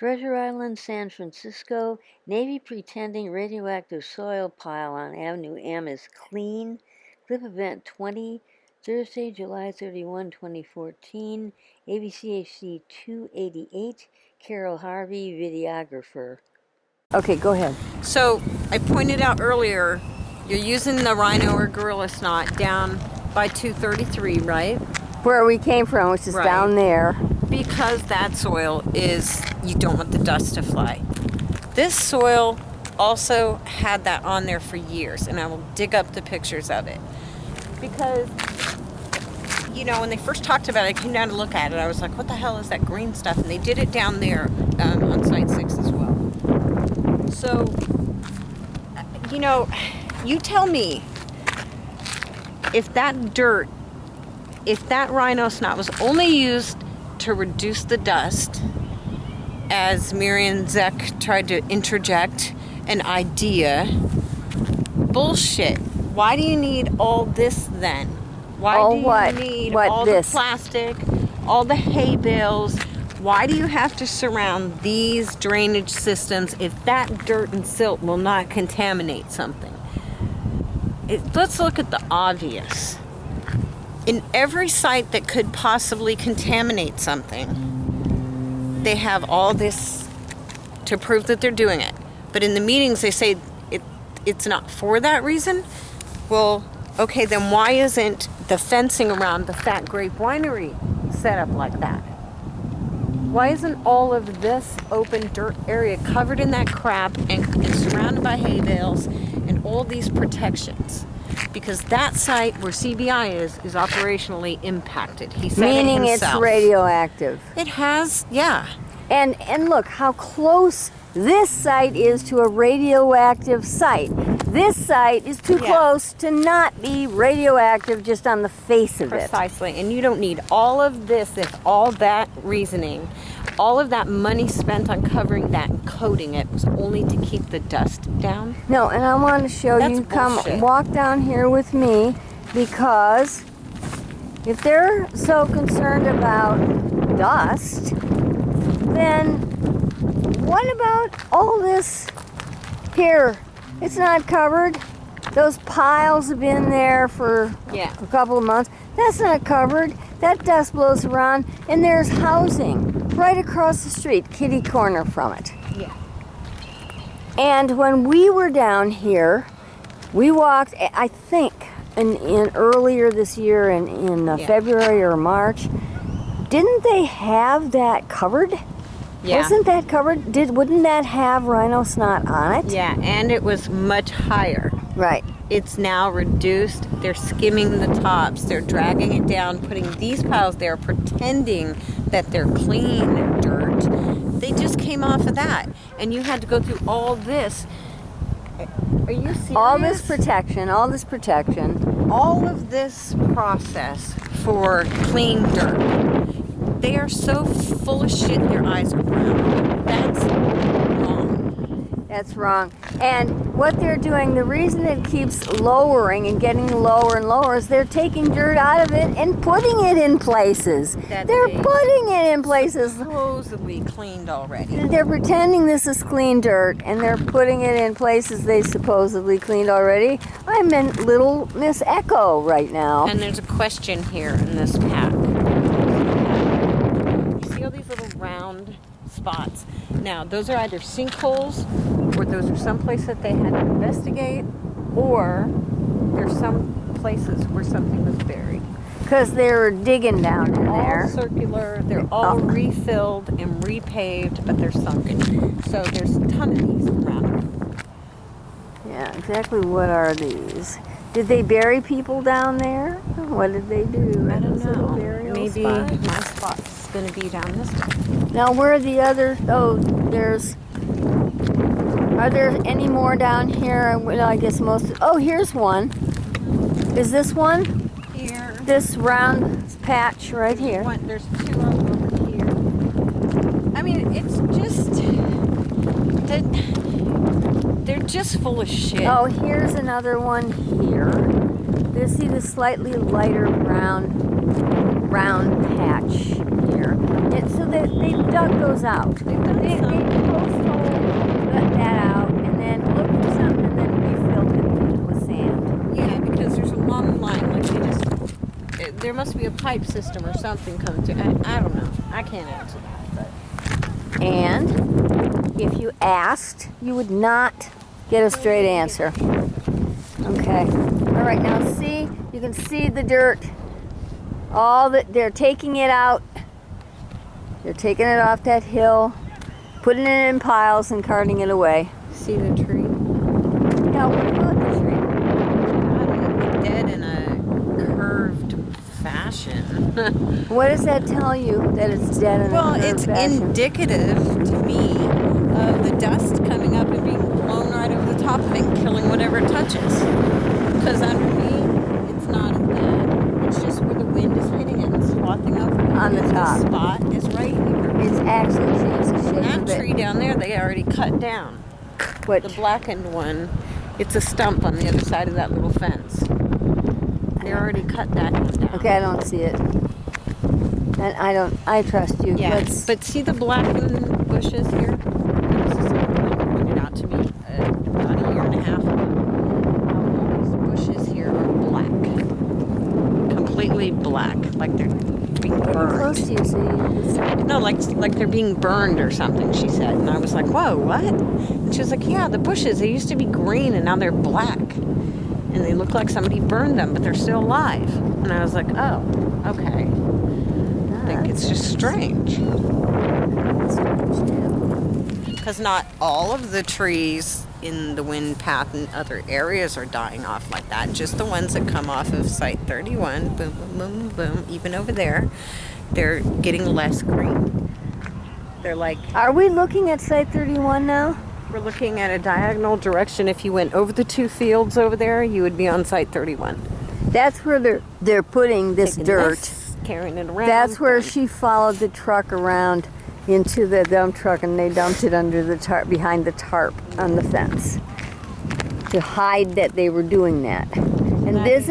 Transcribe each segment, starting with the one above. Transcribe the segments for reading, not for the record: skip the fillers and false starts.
Treasure Island, San Francisco. Navy pretending radioactive soil pile on Avenue M is clean. Clip event 20, Thursday, July 31, 2014. AVCHD 288. Carol Harvey, videographer. Okay, go ahead. So I pointed out earlier, you're using the rhino or gorilla snot down by 233, right? Where we came from, which is Right. down there. Because that soil is, you don't want the dust to fly. This soil also had that on there for years, and I will dig up the pictures of it. Because, you know, when they first talked about it, I came down to look at it. I was like, what the hell is that green stuff? And they did it down there on Site 6 as well. So, you know, you tell me, if that dirt, if that rhino snot was only used to reduce the dust, as Miriam Zeck tried to interject an idea, bullshit. Why do you need all this then? Why do you need all the plastic, all the hay bales? Why do you have to surround these drainage systems if that dirt and silt will not contaminate something? Let's look at the obvious. In every site that could possibly contaminate something, they have all this to prove that they're doing it. But in the meetings, they say it's not for that reason. Well, okay, then why isn't the fencing around the Fat Grape Winery set up like that? Why isn't all of this open dirt area covered in that crap and surrounded by hay bales and all these protections? Because that site where CBI is operationally impacted. He said Meaning it himself. It's radioactive. It has, yeah. And look how close this site is to a radioactive site. This site is too close to not be radioactive just on the face of it. Precisely. And you don't need all of this, if all that reasoning, all of that money spent on covering that and coating it was only to keep the dust down. No, and I want to show That's you, bullshit. come walk down here with me, because if they're so concerned about dust, then what about all this here? It's not covered. Those piles have been there for a couple of months. That's not covered. That dust blows around, and there's housing right across the street, kitty corner from it. Yeah. And when we were down here, we walked, I think, in earlier this year in February or March. Didn't they have that covered? Yeah. Wasn't that covered? Wouldn't that have rhino snot on it? Yeah, and it was much higher. Right. It's now reduced. They're skimming the tops. They're dragging it down, putting these piles there, pretending that they're clean dirt. They just came off of that. And you had to go through all this. Are you serious? All this protection. All of this process for clean dirt. They are so full of shit, their eyes are brown. That's wrong. That's wrong. And what they're doing, the reason it keeps lowering and getting lower and lower is they're taking dirt out of it and putting it in places. They're putting it in places. Supposedly cleaned already. They're pretending this is clean dirt, and they're putting it in places they supposedly cleaned already. I'm in Little Miss Echo right now. And there's a question here in this pack. These little round spots. Now, those are either sinkholes, or those are someplace that they had to investigate, or there's some places where something was buried. Because they were digging down in there. All circular, they're all refilled and repaved, but they're sunken. So there's a ton of these around. Yeah, exactly. What are these? Did they bury people down there? What did they do? I don't know. Maybe my spot's going to be down this way. Now, where are the other? Oh, are there any more down here? Well, I guess most. Oh, here's one. Is this one? Here. This round patch right here. There's two over here. I mean, it's just they're just full of shit. Oh, here's another one here. See the slightly lighter round patch here. So they dug those out. They post-holed that out and then looked for something and then refilled it with sand. Yeah, because there's a long line. Like there must be a pipe system or something coming through. I don't know. I can't answer that. But And if you asked, you would not get a straight answer. Okay. All right. Now see, you can see the dirt. They're taking it out. They're taking it off that hill, putting it in piles and carting it away. see the tree? Yeah, what about the tree? It's dead in a curved fashion. What does that tell you that it's dead in Well, a it's curved fashion? indicative to me of the dust coming up and being blown right over the top of it and killing whatever it touches. Because underneath, it's not as bad. It's just where the wind is hitting it and swathing over it. On the top. The spot is right here. It's actually changed the shape That of it. tree down there, they already cut down. What? The blackened one, it's a stump on the other side of that little fence. They already cut that one down. Okay, I don't see it. And I trust you. Yeah, Let's- but see the blackened bushes here? This is something that pointed out to me about a year and a half ago. How all these bushes here are black. Completely black, like they're being Getting close burned. to you, so you can see. No, like they're being burned or something, she said. And I was like, whoa, what? And she was like, yeah, the bushes, they used to be green and now they're black. And they look like somebody burned them, but they're still alive. And I was like, oh, okay. I think it's just strange. Because not all of the trees in the wind path in other areas are dying off like that. Just the ones that come off of Site 31, boom, boom, boom, boom, even over there, they're getting less green. They're like, Are we looking at Site 31 now? we're looking at a diagonal direction. If you went over the two fields over there, you would be on Site 31. That's where they're putting this Taking dirt. this, carrying it around. That's where going- she followed the truck around into the dump truck and they dumped it under the tarp, behind the tarp on the fence to hide that they were doing that. And this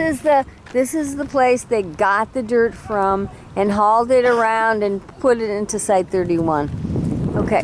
is the place they got the dirt from and hauled it around and put it into Site 31. Okay,